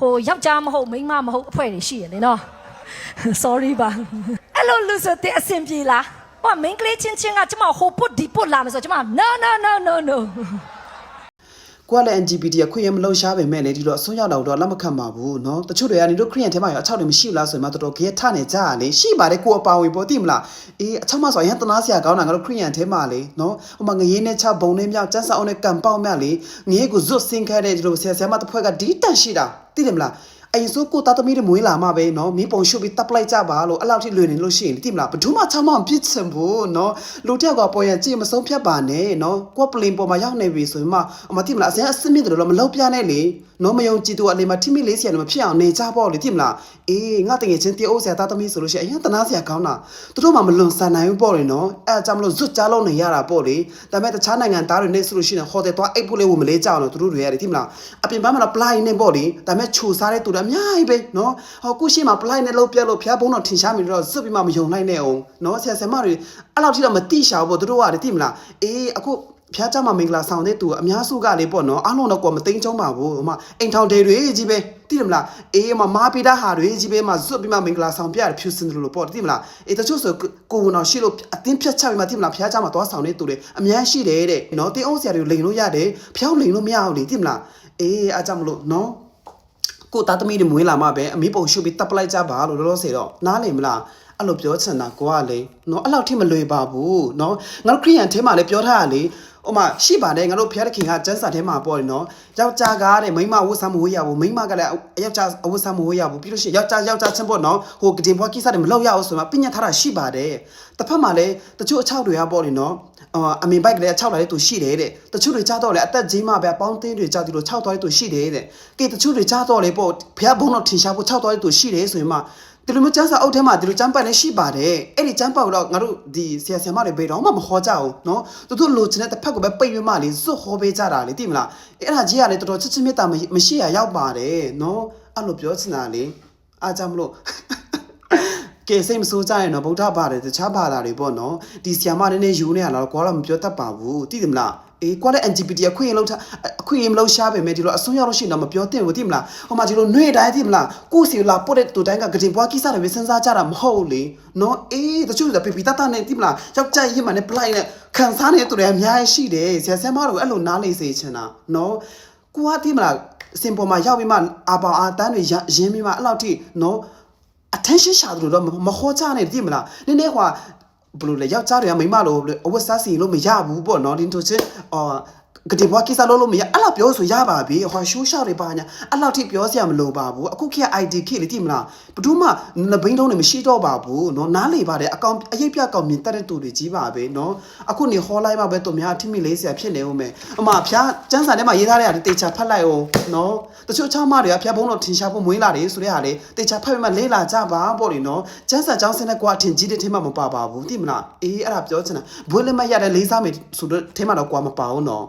ကိုယောက်ျားမဟုတ်မိန်းမမဟုတ်အဖွဲ့တွေရှိရလေနော် sorry ပါအဲ့လိုလူဆိုတဲ့အဆင်ပြေလားဟိုမိန်းကလေးချင်းချင်းကကျမဟိုပုတ်ဒီပုတ်လာမယ်ဆိုကျမ no no no no no ကိုကလည်း LGBT ခွင့်ရမလို့ရှားပေမဲ့လေဒီတော့အစွန်းရောက်တော့လက်မခံပါဘူးเนาะတချို့တွေကနေတို့ခရီးရန်ထဲမှာရောအချောက်တွေမရှိဘူးလားဆိုရင်မှတော်တော်ခဲထနေကြရလေရှိပါတယ်ကိုအပါဝင်ပေါ်တိမလားအေးအချောက်မဆိုရင်တနာစရာကောင်းတာငါတို့ခရီးရန်ထဲမှာလေเนาะဟိုမှာငရေးနဲ့ချဘုံနဲ့မြောက်ကျန်းစာအောင်နဲ့ကံပေါက်မြလေငရေးကိုဇွတ်ဆင်းခဲတဲ့ဒီလိုဆရာမတစ်ဖွဲ့ကဒီတန်ရှိတာသိတယ်မလားအဲ့ဆိုကိုတာသမီးတွေမွေးလာမှာပဲเนาะမီးပုံရှုပ်ပြီးတပ်လိုက်ကြပါလို့အဲ့လောက်ထိလွယ်နေလို့ရှိရင်တိမလားဘယ်သူမှချမောင်းပြစ်ချင်ဘူးเนาะလူတယောက်ကပေါ်ရကြည့်မဆုံးဖြတ်ပါနဲ့เนาะကိုပလင်ပေါ်မှာရောက်နေပြီဆိုရင်မှတိမလားအစအစစ်မြစ်တယ်လို့မလောက်ပြနဲ့လေနော်မယုံကြည်သူအနေမှာထိမိလေးဆရာလည်းမဖြစ်အောင်နေကြပေါ့လေတိမလားအေးငါတငယ်ချင်းတအိုးဆရာသားသမီးဆိုလို့ရှိရင်အရင်တနာဆရာကောင်းတာသူတို့မှမလွန်ဆန်နိုင်ဘူးပေါ့လေနော်အဲအကြောင်းမလို့ဇွတ်ကြားလုံးနေရတာပေါ့လေဒါပေမဲ့တခြားနိုင်ငံသားတွေနေဆိုလို့ရှိရင်ဟော်တယ်သွားအိတ်ဖို့လေးဝမလေးကြောက်လို့သူတို့တွေရတယ်တိမလားအပြင်ပန်းမှာပလိုက်နေပေါ့လေဒါပေမဲ့ခြူစားတဲ့သူတွေအများကြီးပဲနော်ဟောခုရှိမှပလိုက်နေလို့ပြက်လို့ဖျားဘုံတော့ထင်ရှားမိတော့ဇွတ်ပြီးမှမယုံနိုင်နဲ့အောင်နော်ဆရာဆရာမတွေအဲ့လောက်ထိတော့မတိရှာဘူးသူတို့ကတိမလားအေးအခုဖျားကြမှာမင်္ဂလာဆောင်တဲ့သူအများစုကလေပေါ့နော်အားလုံးတော့ကိုမသိမ်းချုံပါဘူးဟိုမှာအိမ်ထောင်တွေကြီးပဲသိတယ်မလားအေးမာပီတာဟာတွေကြီးပဲမှာဇွတ်ပြီးမှမင်္ဂလာဆောင်ပြရဖြူစင်တယ်လို့ပေါ့သိမလားအေးတချို့ဆိုကိုဝန်တော်ရှိလို့အတင်းဖြတ်ချပြီးမှသိမလားဖျားကြမှာသွားဆောင်တဲ့သူတွေအများရှိတယ်တဲ့နော်တင်းအောင်ဆရာတွေလိန်လို့ရတယ်ဖျောက်လိန်လို့မရဘူးလေသိမလားအေးအားကြောင့်မလို့နော်ကိုသားသမီးတွေမွေးလာမှပဲအမီးပုံရှုပ်ပြီးတပ်ပလိုက်ကြပါလို့လောလောဆယ်တော့နားလည်မလားအဲ့လိုပြောချင်တာကိုကလေနော်အဲ့လောက်ထိမလွယ်ပါဘူးနော်ငါတို့ခရီးရန်ထဲမှာလည်းပြောထားရလေဟိုမှာရှိပါတယ်ငါတို့ဖျားတဲ့ခင်ကကျန်းစာထဲမှာပေါ့နော်ယောက်ျားကားတဲ့မိန်းမဝတ်စားမဝတ်ရဘူးမိန်းမကလည်းယောက်ျားအဝတ်စားမဝတ်ရဘူးပြီးလို့ရှိရင်ယောက်ျားချင်းပေါ့နော်ဟိုကတင်ဘွားကိစ္စတွေမလုပ်ရအောင်ဆိုမှပြညတ်ထားတာရှိပါတယ်တစ်ဖက်မှာလည်းတချို့အချောက်တွေကပေါ့လေနော်အမင်ဘိုက်ကလေးအချောက်လာတဲ့သူရှိတယ်တဲ့တချို့တွေကြားတော့လေအသက်ကြီးမှပဲပေါင်းတင်းတွေကြားသူတို့ခြောက်သွားတဲ့သူရှိတယ်တဲ့ကဲတချို့တွေကြားတော့လေပေါ့ဖျားဘုံတော့ထင်ရှားဖို့ခြောက်သွားတဲ့သူရှိတယ်ဆိုရင်မှဒီလိုမျိုးကျန်းစာအုပ်ထဲမှာဒီလိုကျန်းပတ်လည်းရှိပါတယ်အဲ့ဒီကျန်းပတ်တော့ငါတို့ဒီဆရာဆရာမတွေဘယ်တော့မှမဟောကြဘူးနော်သူတို့လိုချင်တဲ့တစ်ဖက်ကိုပဲပိတ်ရွမှလေစွတ်ဟောပေးကြတာလေသိမလားအဲ့ဒါကြီးကလေတော်တော်ချစ်ချင်းမြတ်တာမရှိရရောက်ပါတယ်နော်အဲ့လိုပြောချင်တာလေအားကြောင့်မလို့ကဲစိတ်မဆိုးကြရင်တော့ဗုဒ္ဓဘာသာတခြားဘာသာတွေပေါ့နော်ဒီဆရာမတွေနဲ့ယူနေရတော့ကိုကတော့မပြောတတ်ပါဘူးသိတယ်မလားအေးကွာတဲ့ LGBT အခွင့်အရေးမလို့ရှားပေမဲ့ဒီလိုအစွန်းရောက်လို့ရှိရင်တော့မပြောသင့်ဘူးသိမလားဟိုမှာဒီလိုနှွေတိုင်းသိမလားကိုစီလာပို့တဲ့တူတိုင်းကဂတင်ဘွားကိစ္စတွေပဲစဉ်းစားကြတာမဟုတ်လေနော်အေးတချို့ကပီတနဲ့သိမလားယောက်ျားရင်မှနဲ့ပလိုက်နဲ့ခံစားနေတဲ့သူတွေအများကြီးရှိတယ်ဆရာဆရာမတို့အဲ့လိုနားလေစေချင်တာနော်ကိုကသိမလားစင်ပေါ်မှာရောက်ပြီးမှအာပါအာတန်းတွေရင်းပြီးမှအဲ့လောက်ထိနော် attention ရှာတယ်လို့တော့မခေါ်ကြနဲ့သိမလားနည်းနည်းဟွာဘလို့လေယောက်ျားတွေကမိန်းမလို့အဝတ်စားစီလို့မရဘူးပေါ့နော်ဒီတို့ချင်းကတိဘွားကိစ္စလို့မရအဲ့လောက်ပြောဆိုရပါပြီဟောရှိုးရှောက်တွေပါညာအဲ့လောက်ထိပြောစရာမလိုပါဘူးအခုခေတ် ID ခေတ်လေသိမလားဘယ်သူမှနဘိန်းလုံးတွေမရှိတော့ပါဘူးနော်နားလေပါတယ်အကောင်အရေးပြကောင်မြင်တတ်တဲ့သူတွေကြီးပါပဲနော်အခုနေဟောလိုက်မှပဲသူများအထိမိလေးစရာဖြစ်နေဦးမယ်အမဖျားကျန်းစာထဲမှာရေးထားတဲ့ဟာတေချာဖတ်လိုက်အောင်နော်တချို့ချောင်းမတွေကဖျားဘုံတော့ထင်ရှားဖို့မွေးလာတယ်ဆိုတဲ့ဟာလေတေချာဖတ်ပြီးမှလေးလာကြပါပေါ့လေနော်ကျန်းစာကျောင်းစင်းတဲ့ကွာထင်ကြီးတဲ့ထဲမှာမပါပါဘူးသိမလားအေးအဲ့ဒါပြောချင်တာဘွေးလက်မရတဲ့လေးစားမယ်ဆိုတော့ထဲမှာတော့ကွာမပါဘူးနော်